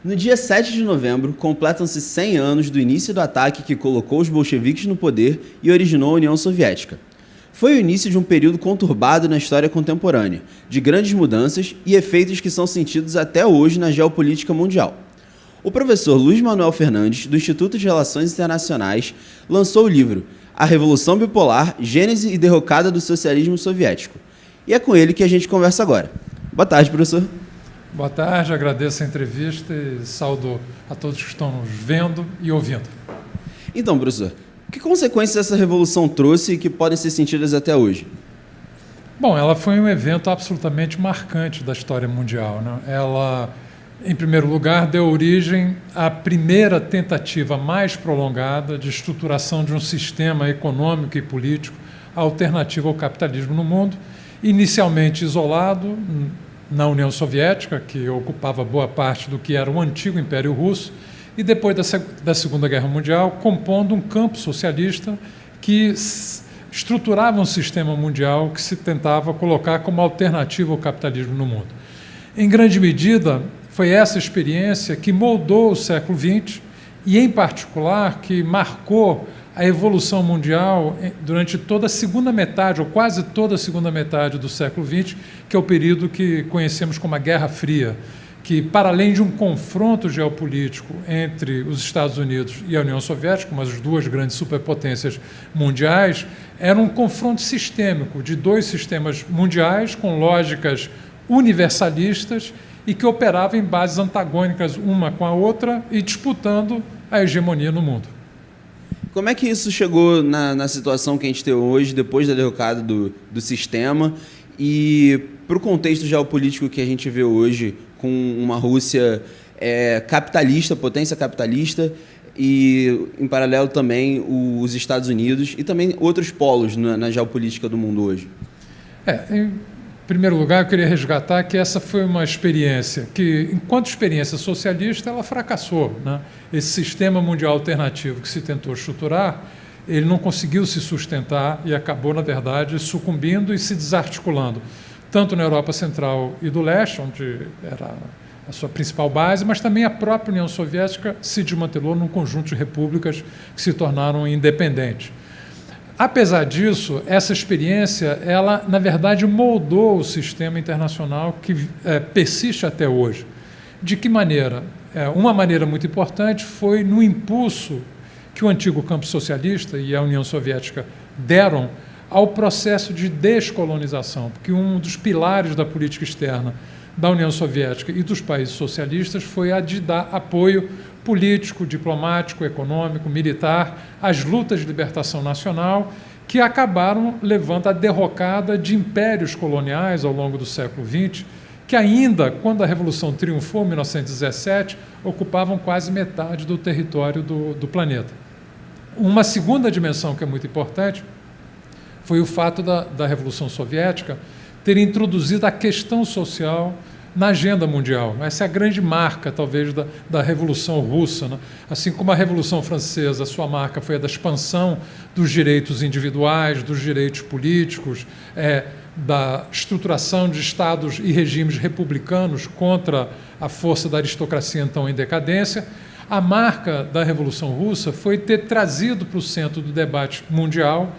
No dia 7 de novembro, completam-se 100 anos do início do ataque que colocou os bolcheviques no poder e originou a União Soviética. Foi o início de um período conturbado na história contemporânea, de grandes mudanças e efeitos que são sentidos até hoje na geopolítica mundial. O professor Luiz Manuel Fernandes, do Instituto de Relações Internacionais, lançou o livro A Revolução Bipolar, Gênese e Derrocada do Socialismo Soviético. E é com ele que a gente conversa agora. Boa tarde, professor. Boa tarde, agradeço a entrevista e saúdo a todos que estão nos vendo e ouvindo. Então, professor, que consequências essa revolução trouxe e que podem ser sentidas até hoje? Bom, ela foi um evento absolutamente marcante da história mundial, né? Ela, em primeiro lugar, deu origem à primeira tentativa mais prolongada de estruturação de um sistema econômico e político alternativo ao capitalismo no mundo, inicialmente isolado na União Soviética, que ocupava boa parte do que era o antigo Império Russo, e depois da Segunda Guerra Mundial, compondo um campo socialista que estruturava um sistema mundial que se tentava colocar como alternativa ao capitalismo no mundo. Em grande medida, foi essa experiência que moldou o século XX e, em particular, que marcou a evolução mundial durante toda a segunda metade, ou quase toda a segunda metade do século XX, que é o período que conhecemos como a Guerra Fria, que, para além de um confronto geopolítico entre os Estados Unidos e a União Soviética, como as duas grandes superpotências mundiais, era um confronto sistêmico de dois sistemas mundiais com lógicas universalistas e que operavam em bases antagônicas uma com a outra e disputando a hegemonia no mundo. Como é que isso chegou na situação que a gente tem hoje, depois da derrocada do sistema, e para o contexto geopolítico que a gente vê hoje, com uma Rússia capitalista, potência capitalista, e, em paralelo, também os Estados Unidos e também outros polos na geopolítica do mundo hoje? Em primeiro lugar, eu queria resgatar que essa foi uma experiência que, enquanto experiência socialista, ela fracassou, né? Esse sistema mundial alternativo que se tentou estruturar, ele não conseguiu se sustentar e acabou, na verdade, sucumbindo e se desarticulando, tanto na Europa Central e do Leste, onde era a sua principal base, mas também a própria União Soviética se desmantelou num conjunto de repúblicas que se tornaram independentes. Apesar disso, essa experiência, ela, na verdade, moldou o sistema internacional que persiste até hoje. De que maneira? Uma maneira muito importante foi no impulso que o antigo campo socialista e a União Soviética deram ao processo de descolonização, porque um dos pilares da política externa da União Soviética e dos países socialistas foi a de dar apoio político, diplomático, econômico, militar às lutas de libertação nacional que acabaram levando à derrocada de impérios coloniais ao longo do século XX, que ainda, quando a Revolução triunfou em 1917, ocupavam quase metade do território do planeta. Uma segunda dimensão que é muito importante foi o fato da Revolução Soviética ter introduzido a questão social na agenda mundial. Essa é a grande marca, talvez, da Revolução Russa, né? Assim como a Revolução Francesa, a sua marca foi a da expansão dos direitos individuais, dos direitos políticos, da estruturação de estados e regimes republicanos contra a força da aristocracia, então, em decadência. A marca da Revolução Russa foi ter trazido para o centro do debate mundial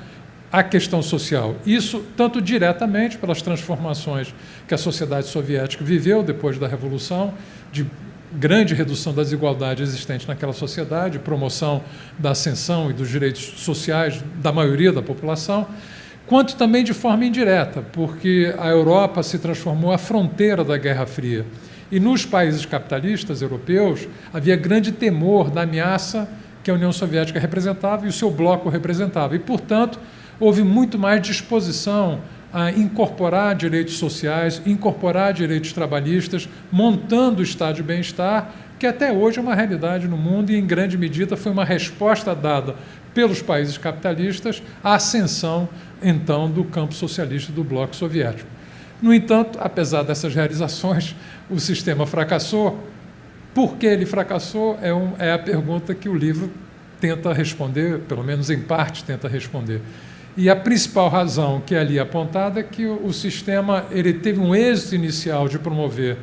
a questão social. Isso tanto diretamente pelas transformações que a sociedade soviética viveu depois da Revolução, de grande redução das desigualdades existentes naquela sociedade, promoção da ascensão e dos direitos sociais da maioria da população, quanto também de forma indireta, porque a Europa se transformou a fronteira da Guerra Fria. E nos países capitalistas europeus havia grande temor da ameaça que a União Soviética representava e o seu bloco representava. E, portanto, houve muito mais disposição a incorporar direitos sociais, incorporar direitos trabalhistas, montando o estado de bem-estar, que até hoje é uma realidade no mundo e, em grande medida, foi uma resposta dada pelos países capitalistas à ascensão, então, do campo socialista do bloco soviético. No entanto, apesar dessas realizações, o sistema fracassou. Por que ele fracassou é a pergunta que o livro tenta responder, pelo menos em parte tenta responder. E a principal razão que é ali apontada é que o sistema ele teve um êxito inicial de promover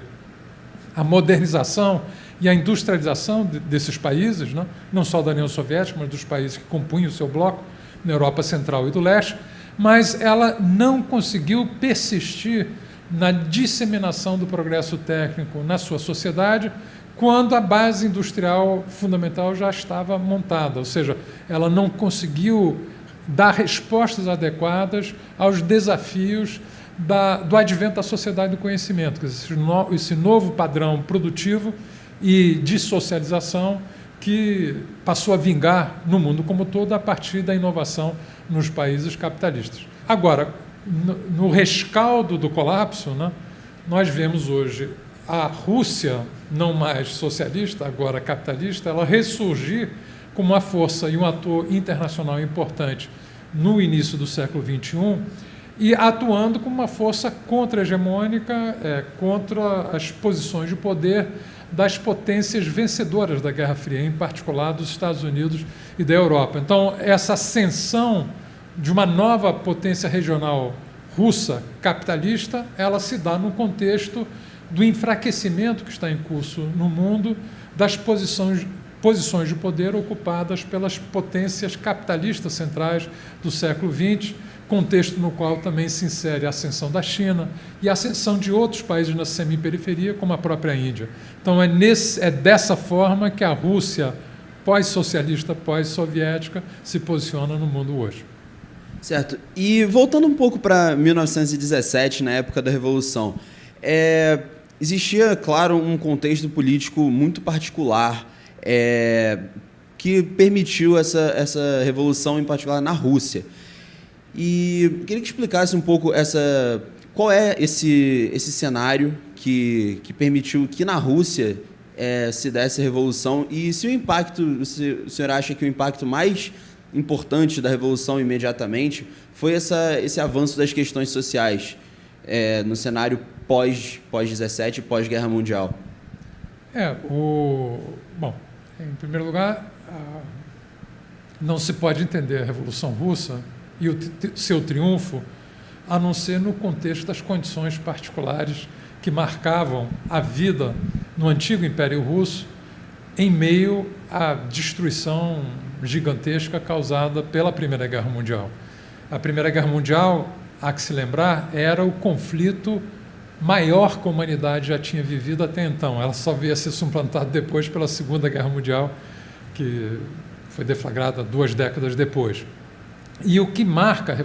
a modernização e a industrialização desses países, né? Não só da União Soviética, mas dos países que compunham o seu bloco, na Europa Central e do Leste, mas ela não conseguiu persistir na disseminação do progresso técnico na sua sociedade quando a base industrial fundamental já estava montada, ou seja, ela não conseguiu dar respostas adequadas aos desafios do advento da sociedade do conhecimento, esse novo padrão produtivo e de socialização que passou a vingar no mundo como todo a partir da inovação nos países capitalistas. Agora, no rescaldo do colapso, né, nós vemos hoje a Rússia, não mais socialista, agora capitalista, ela ressurgir como uma força e um ator internacional importante no início do século XXI e atuando como uma força contra-hegemônica, contra as posições de poder das potências vencedoras da Guerra Fria, em particular dos Estados Unidos e da Europa. Então, essa ascensão de uma nova potência regional russa capitalista, ela se dá no contexto do enfraquecimento que está em curso no mundo das posições de poder ocupadas pelas potências capitalistas centrais do século XX, contexto no qual também se insere a ascensão da China e a ascensão de outros países na semiperiferia, como a própria Índia. Então, é dessa forma que a Rússia pós-socialista, pós-soviética, se posiciona no mundo hoje. Certo. E voltando um pouco para 1917, na época da Revolução, existia, claro, um contexto político muito particular que permitiu essa revolução, em particular na Rússia. E queria que explicasse um pouco qual é esse cenário que permitiu que na Rússia se desse a revolução e se o senhor acha que o impacto mais importante da revolução imediatamente foi esse avanço das questões sociais no cenário pós-17 e pós-Guerra Mundial. Bom, em primeiro lugar, não se pode entender a Revolução Russa e o seu triunfo a não ser no contexto das condições particulares que marcavam a vida no antigo Império Russo em meio à destruição gigantesca causada pela Primeira Guerra Mundial. A Primeira Guerra Mundial, há que se lembrar, era o conflito maior que a humanidade já tinha vivido até então. Ela só veio a ser suplantada depois pela Segunda Guerra Mundial, que foi deflagrada 2 décadas depois. E o que marca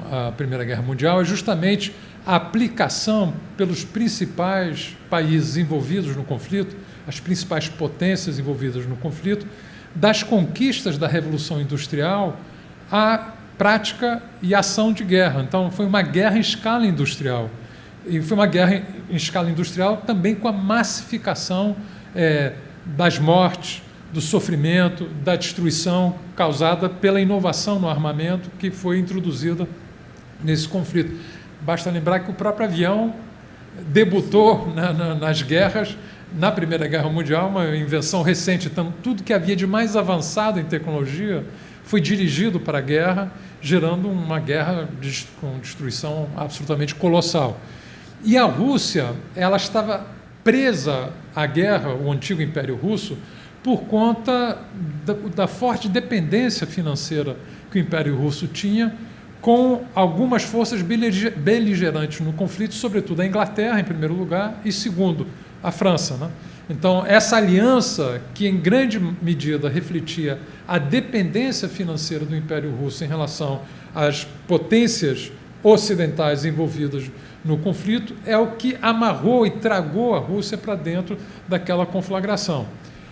a Primeira Guerra Mundial é justamente a aplicação pelos principais países envolvidos no conflito, as principais potências envolvidas no conflito, das conquistas da Revolução Industrial à prática e ação de guerra. Então, foi uma guerra em escala industrial. E foi uma guerra em escala industrial também com a massificação das mortes, do sofrimento, da destruição causada pela inovação no armamento que foi introduzida nesse conflito. Basta lembrar que o próprio avião debutou nas guerras, na Primeira Guerra Mundial, uma invenção recente. Então, tudo que havia de mais avançado em tecnologia foi dirigido para a guerra, gerando uma guerra com destruição absolutamente colossal. E a Rússia, ela estava presa à guerra, o antigo Império Russo, por conta da forte dependência financeira que o Império Russo tinha com algumas forças beligerantes no conflito, sobretudo a Inglaterra, em primeiro lugar, e segundo, a França, né? Então, essa aliança, que em grande medida refletia a dependência financeira do Império Russo em relação às potências ocidentais envolvidas no conflito, é o que amarrou e tragou a Rússia para dentro daquela conflagração.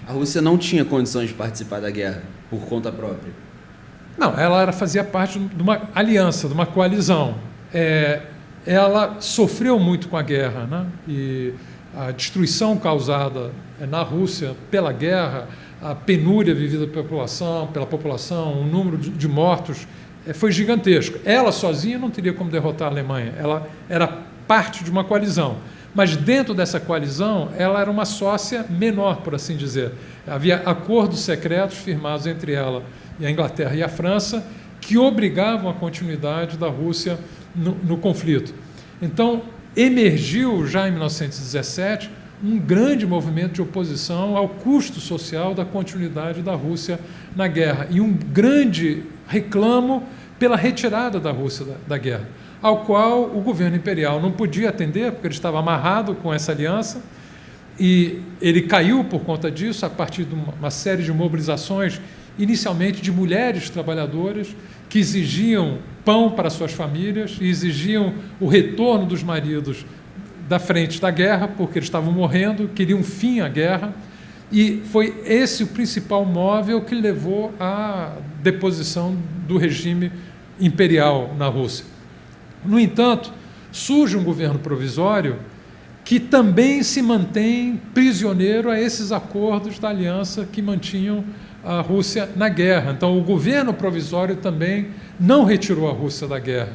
A Rússia não tinha condições de participar da guerra por conta própria? Não, ela fazia parte de uma aliança, de uma coalizão. Ela sofreu muito com a guerra, né? E a destruição causada na Rússia pela guerra, a penúria vivida pela população, o número de mortos foi gigantesco. Ela sozinha não teria como derrotar a Alemanha, ela era parte de uma coalizão. Mas dentro dessa coalizão, ela era uma sócia menor, por assim dizer. Havia acordos secretos firmados entre ela e a Inglaterra e a França que obrigavam a continuidade da Rússia no conflito. Então, emergiu já em 1917 um grande movimento de oposição ao custo social da continuidade da Rússia na guerra e um grande reclamo pela retirada da Rússia da guerra, ao qual o governo imperial não podia atender, porque ele estava amarrado com essa aliança, e ele caiu por conta disso, a partir de uma série de mobilizações, inicialmente de mulheres trabalhadoras, que exigiam pão para suas famílias e exigiam o retorno dos maridos da frente da guerra, porque eles estavam morrendo, queriam fim à guerra, e foi esse o principal móvel que levou à deposição do regime imperial na Rússia. No entanto, surge um governo provisório que também se mantém prisioneiro a esses acordos da aliança que mantinham a Rússia na guerra. Então, o governo provisório também não retirou a Rússia da guerra.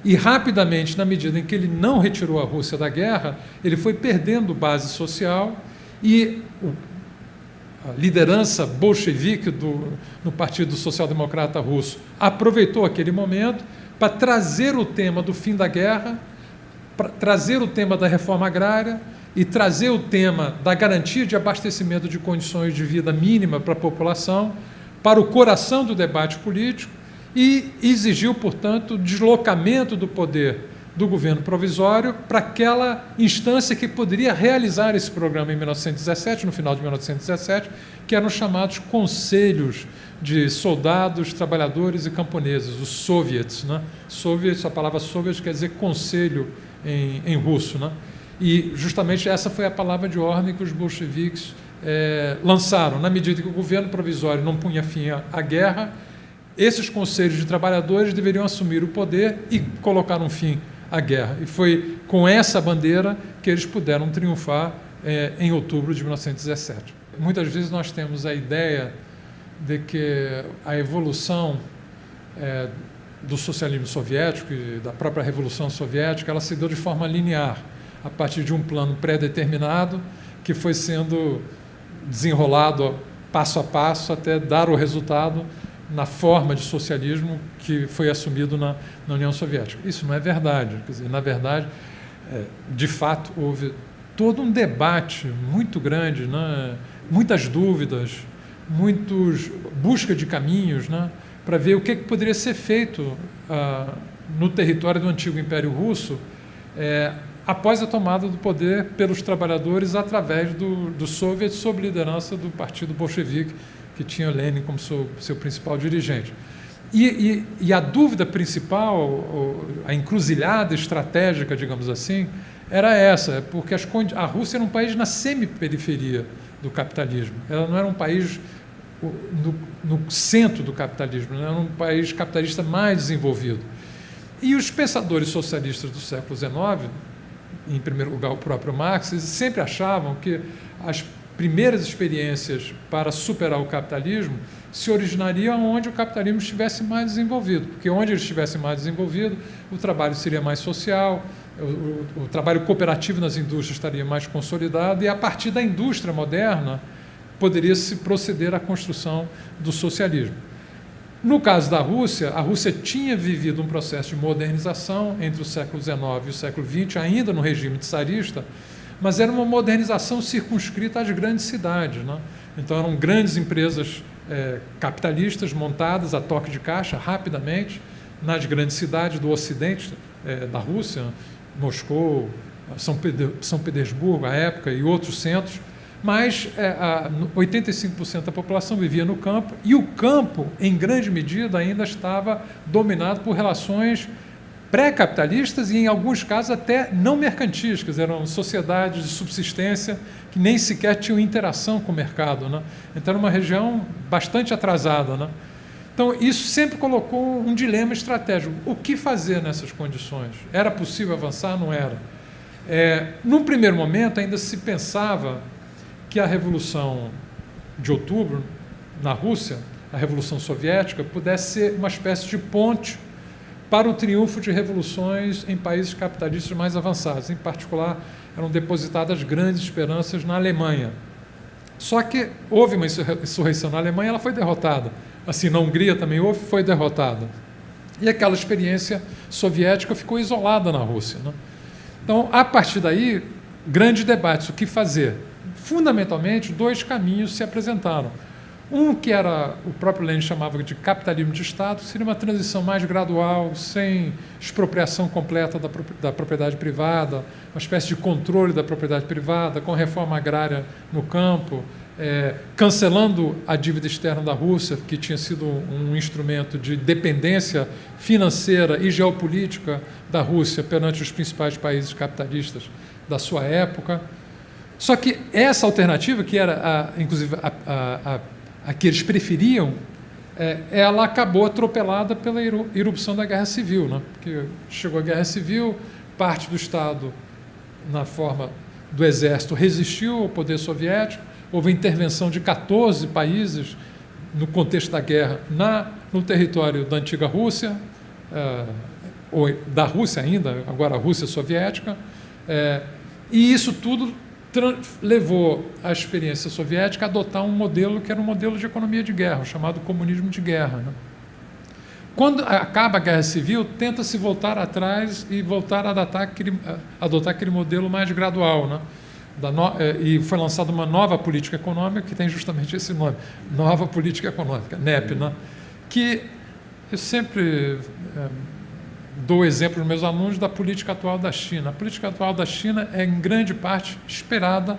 E, rapidamente, na medida em que ele não retirou a Rússia da guerra, ele foi perdendo base social e a liderança bolchevique no Partido Social Democrata Russo aproveitou aquele momento para trazer o tema do fim da guerra, para trazer o tema da reforma agrária e trazer o tema da garantia de abastecimento de condições de vida mínima para a população para o coração do debate político e exigiu, portanto, o deslocamento do poder do governo provisório para aquela instância que poderia realizar esse programa em 1917, no final de 1917, que eram os chamados conselhos de soldados, trabalhadores e camponeses, os soviets. Né? Soviets, a palavra soviet quer dizer conselho em russo. Né? E justamente essa foi a palavra de ordem que os bolcheviques lançaram. Na medida que o governo provisório não punha fim à guerra, esses conselhos de trabalhadores deveriam assumir o poder e colocar um fim à guerra. E foi com essa bandeira que eles puderam triunfar em outubro de 1917. Muitas vezes nós temos a ideia de que a evolução do socialismo soviético e da própria Revolução Soviética, ela se deu de forma linear, a partir de um plano pré-determinado que foi sendo desenrolado passo a passo até dar o resultado na forma de socialismo que foi assumido na União Soviética. Isso não é verdade. Quer dizer, na verdade, de fato, houve todo um debate muito grande, né? Muitas dúvidas, busca de caminhos, né? Para ver o que poderia ser feito no território do antigo Império Russo após a tomada do poder pelos trabalhadores através do Soviet, sob liderança do Partido Bolchevique, que tinha Lenin como seu principal dirigente. E a dúvida principal, a encruzilhada estratégica, digamos assim, era essa, porque a Rússia era um país na semi-periferia do capitalismo. Ela não era um país no centro do capitalismo, era um país capitalista mais desenvolvido. E os pensadores socialistas do século XIX, em primeiro lugar o próprio Marx, eles sempre achavam que as primeiras experiências para superar o capitalismo se originariam onde o capitalismo estivesse mais desenvolvido, porque onde ele estivesse mais desenvolvido, o trabalho seria mais social, o trabalho cooperativo nas indústrias estaria mais consolidado e, a partir da indústria moderna, poderia-se proceder à construção do socialismo. No caso da Rússia, a Rússia tinha vivido um processo de modernização entre o século XIX e o século XX, ainda no regime czarista, mas era uma modernização circunscrita às grandes cidades. Né? Então, eram grandes empresas capitalistas montadas a toque de caixa, rapidamente, nas grandes cidades do ocidente da Rússia, Moscou, São Petersburgo, à época, e outros centros, mas 85% da população vivia no campo, e o campo, em grande medida, ainda estava dominado por relações pré-capitalistas e, em alguns casos, até não mercantis, eram sociedades de subsistência que nem sequer tinham interação com o mercado. Né? Então, era uma região bastante atrasada. Né? Então, isso sempre colocou um dilema estratégico. O que fazer nessas condições? Era possível avançar? Não era. Num primeiro momento, ainda se pensava que a Revolução de Outubro, na Rússia, a Revolução Soviética, pudesse ser uma espécie de ponte para o triunfo de revoluções em países capitalistas mais avançados. Em particular, eram depositadas grandes esperanças na Alemanha. Só que houve uma insurreição na Alemanha, ela foi derrotada. Assim, na Hungria também houve, foi derrotada. E aquela experiência soviética ficou isolada na Rússia. Né? Então, a partir daí, grandes debates, o que fazer? Fundamentalmente, dois caminhos se apresentaram. Um que era, o próprio Lenin chamava de capitalismo de Estado, seria uma transição mais gradual, sem expropriação completa da propriedade privada, uma espécie de controle da propriedade privada, com reforma agrária no campo, cancelando a dívida externa da Rússia, que tinha sido um instrumento de dependência financeira e geopolítica da Rússia perante os principais países capitalistas da sua época. Só que essa alternativa, que era, inclusive, a que eles preferiam, ela acabou atropelada pela irrupção da Guerra Civil, né? Porque chegou a Guerra Civil, parte do Estado, na forma do Exército, resistiu ao poder soviético, houve intervenção de 14 países no contexto da guerra no território da antiga Rússia, ou da Rússia ainda, agora a Rússia soviética, e isso tudo levou a experiência soviética a adotar um modelo que era um modelo de economia de guerra, chamado comunismo de guerra, né? Quando acaba a Guerra Civil, tenta-se voltar atrás e voltar a adotar aquele modelo mais gradual, né? E foi lançada uma nova política econômica que tem justamente esse nome, Nova Política Econômica, NEP, né? Que eu sempre dou exemplo nos meus alunos da política atual da China. A política atual da China é, em grande parte, inspirada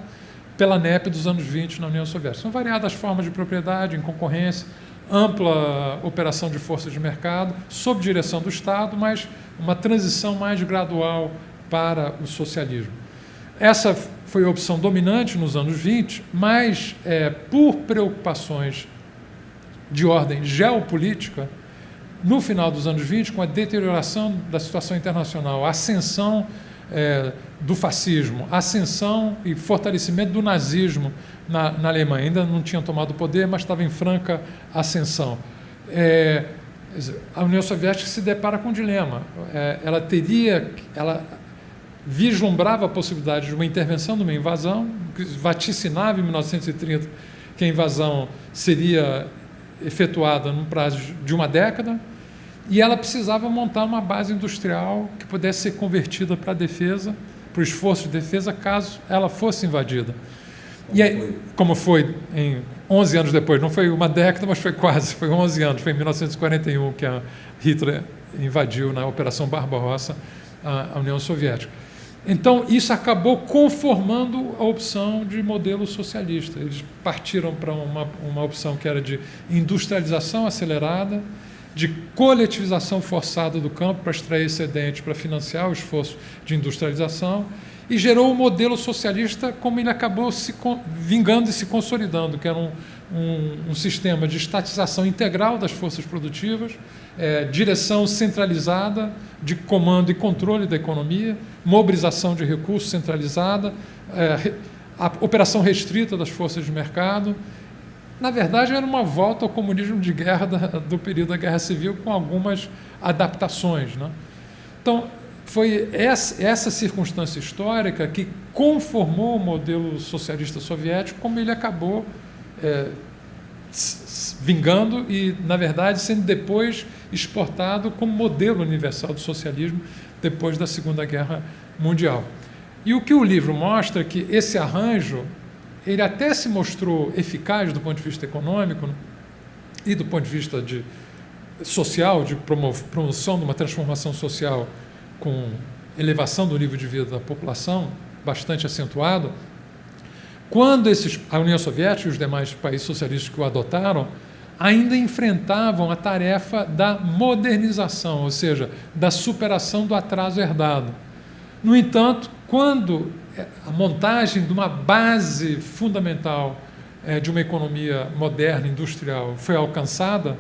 pela NEP dos anos 20 na União Soviética. São variadas formas de propriedade, em concorrência, ampla operação de forças de mercado, sob direção do Estado, mas uma transição mais gradual para o socialismo. Essa foi a opção dominante nos anos 20, mas por preocupações de ordem geopolítica, no final dos anos 20, com a deterioração da situação internacional, a ascensão do fascismo, ascensão e fortalecimento do nazismo na Alemanha, ainda não tinham tomado o poder, mas estava em franca ascensão. A União Soviética se depara com um dilema. Ela vislumbrava a possibilidade de uma intervenção, de uma invasão, vaticinava em 1930 que a invasão seria efetuada num prazo de uma década, e ela precisava montar uma base industrial que pudesse ser convertida para a defesa, para o esforço de defesa, caso ela fosse invadida. Como foi 11 anos depois, não foi uma década, mas foi 11 anos, foi em 1941 que a Hitler invadiu na Operação Barbarossa a União Soviética. Então, isso acabou conformando a opção de modelo socialista. Eles partiram para uma opção que era de industrialização acelerada, de coletivização forçada do campo para extrair excedente, para financiar o esforço de industrialização, e gerou o modelo socialista como ele acabou se vingando e se consolidando, que era um sistema de estatização integral das forças produtivas, direção centralizada de comando e controle da economia, mobilização de recursos centralizada, a operação restrita das forças de mercado. Na verdade, era uma volta ao comunismo de guerra do período da Guerra Civil, com algumas adaptações, né? Então, foi essa circunstância histórica que conformou o modelo socialista soviético, como ele acabou vingando e, na verdade, sendo depois exportado como modelo universal do socialismo depois da Segunda Guerra Mundial. E o que o livro mostra é que esse arranjo, ele até se mostrou eficaz do ponto de vista econômico, né, e do ponto de vista social, de promoção de uma transformação social com elevação do nível de vida da população, bastante acentuado. Quando a União Soviética e os demais países socialistas que o adotaram ainda enfrentavam a tarefa da modernização, ou seja, da superação do atraso herdado. No entanto, quando a montagem de uma base fundamental de uma economia moderna, industrial, foi alcançada,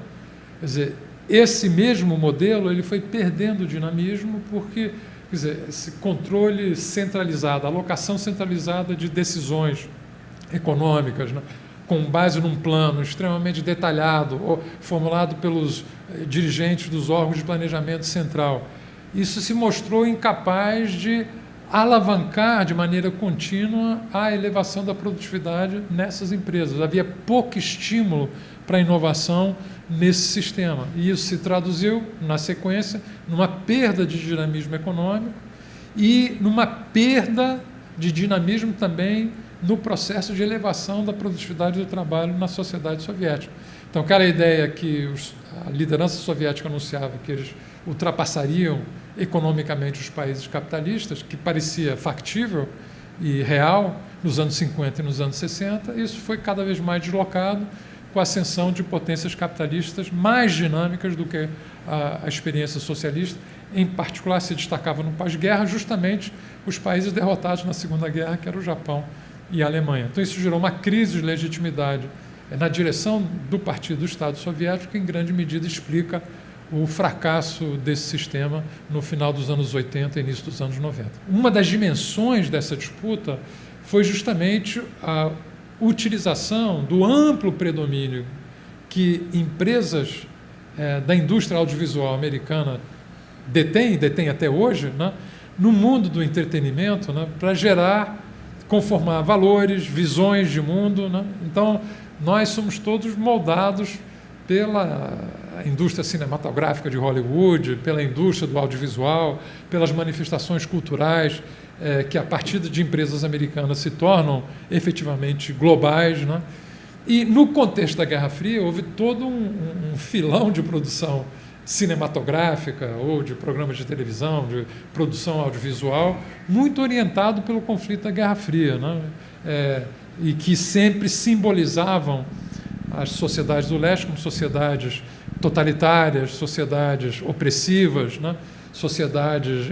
quer dizer, esse mesmo modelo ele foi perdendo dinamismo porque, quer dizer, esse controle centralizado, alocação centralizada de decisões econômicas, né, com base num plano extremamente detalhado, ou formulado pelos dirigentes dos órgãos de planejamento central. Isso se mostrou incapaz de alavancar de maneira contínua a elevação da produtividade nessas empresas. Havia pouco estímulo para a inovação nesse sistema. E isso se traduziu, na sequência, numa perda de dinamismo econômico e numa perda de dinamismo também no processo de elevação da produtividade do trabalho na sociedade soviética. Então, aquela ideia que a liderança soviética anunciava que eles ultrapassariam economicamente os países capitalistas, que parecia factível e real nos anos 50 e nos anos 60, isso foi cada vez mais deslocado com a ascensão de potências capitalistas mais dinâmicas do que a experiência socialista. Em particular, se destacava no pós-guerra justamente os países derrotados na Segunda Guerra, que era o Japão e a Alemanha. Então, isso gerou uma crise de legitimidade na direção do Partido do Estado Soviético, que em grande medida explica o fracasso desse sistema no final dos anos 80 e início dos anos 90. Uma das dimensões dessa disputa foi justamente a utilização do amplo predomínio que empresas da indústria audiovisual americana detêm até hoje, né, no mundo do entretenimento, né, para conformar valores, visões de mundo, né? Então, nós somos todos moldados pela indústria cinematográfica de Hollywood, pela indústria do audiovisual, pelas manifestações culturais que, a partir de empresas americanas, se tornam efetivamente globais, né? E, no contexto da Guerra Fria, houve todo um filão de produção cinematográfica ou de programas de televisão, de produção audiovisual, muito orientado pelo conflito da Guerra Fria, né? E que sempre simbolizavam as sociedades do leste como sociedades totalitárias, sociedades opressivas, né? Sociedades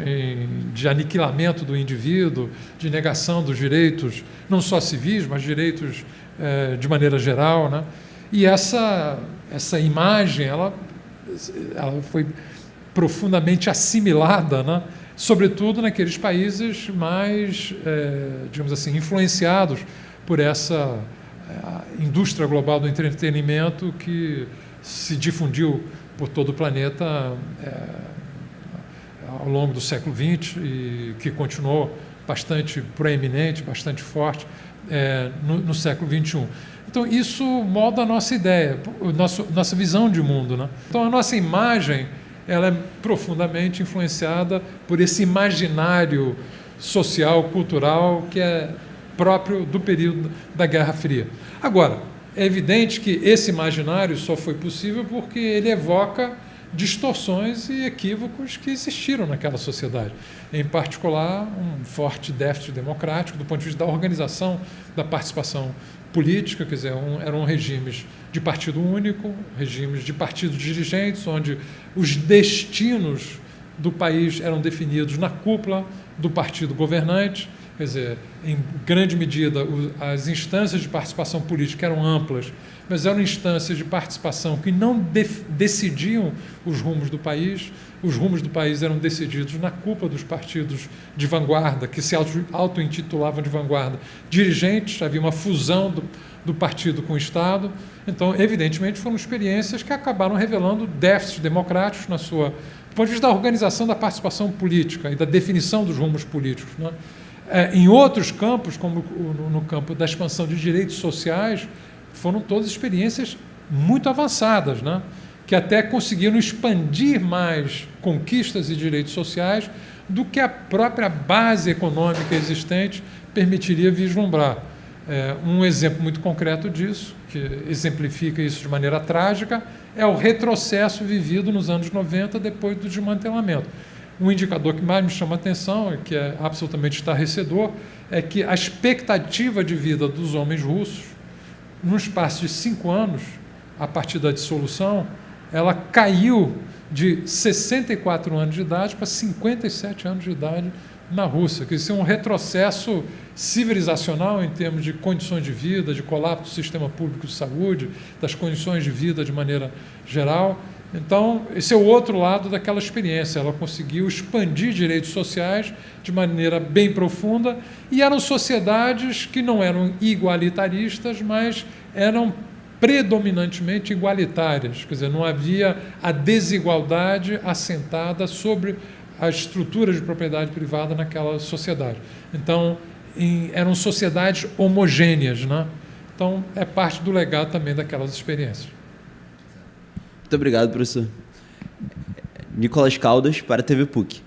de aniquilamento do indivíduo, de negação dos direitos, não só civis, mas direitos de maneira geral, né? E essa imagem, ela foi profundamente assimilada, né? Sobretudo naqueles países mais, digamos assim, influenciados por essa indústria global do entretenimento que se difundiu por todo o planeta ao longo do século XX e que continuou bastante proeminente, bastante forte no século XXI. Então, isso molda a nossa ideia, nossa visão de mundo, né? Então, a nossa imagem ela é profundamente influenciada por esse imaginário social, cultural, que é próprio do período da Guerra Fria. Agora, é evidente que esse imaginário só foi possível porque ele evoca distorções e equívocos que existiram naquela sociedade. Em particular, um forte déficit democrático do ponto de vista da organização da participação política, quer dizer, eram regimes de partido único, regimes de partidos dirigentes, onde os destinos do país eram definidos na cúpula do partido governante, quer dizer, em grande medida as instâncias de participação política eram amplas, mas eram instâncias de participação que não decidiam os rumos do país. Os rumos do país eram decididos na cúpula dos partidos de vanguarda, que se auto-intitulavam de vanguarda dirigentes, havia uma fusão do partido com o Estado. Então, evidentemente, foram experiências que acabaram revelando déficits democráticos do ponto de vista da organização da participação política e da definição dos rumos políticos, né? Em outros campos, como no campo da expansão de direitos sociais, foram todas experiências muito avançadas, né? Que até conseguiram expandir mais conquistas e direitos sociais do que a própria base econômica existente permitiria vislumbrar. Um exemplo muito concreto disso, que exemplifica isso de maneira trágica, é o retrocesso vivido nos anos 90 depois do desmantelamento. Um indicador que mais me chama a atenção, e que é absolutamente estarrecedor, é que a expectativa de vida dos homens russos, num espaço de 5 anos, a partir da dissolução, ela caiu de 64 anos de idade para 57 anos de idade na Rússia, que isso é um retrocesso civilizacional em termos de condições de vida, de colapso do sistema público de saúde, das condições de vida de maneira geral. Então, esse é o outro lado daquela experiência. Ela conseguiu expandir direitos sociais de maneira bem profunda e eram sociedades que não eram igualitaristas, mas eram predominantemente igualitárias. Quer dizer, não havia a desigualdade assentada sobre a estrutura de propriedade privada naquela sociedade. Então, eram sociedades homogêneas, né? Então, é parte do legado também daquelas experiências. Muito obrigado, professor. Nicolas Caldas, para a TV PUC.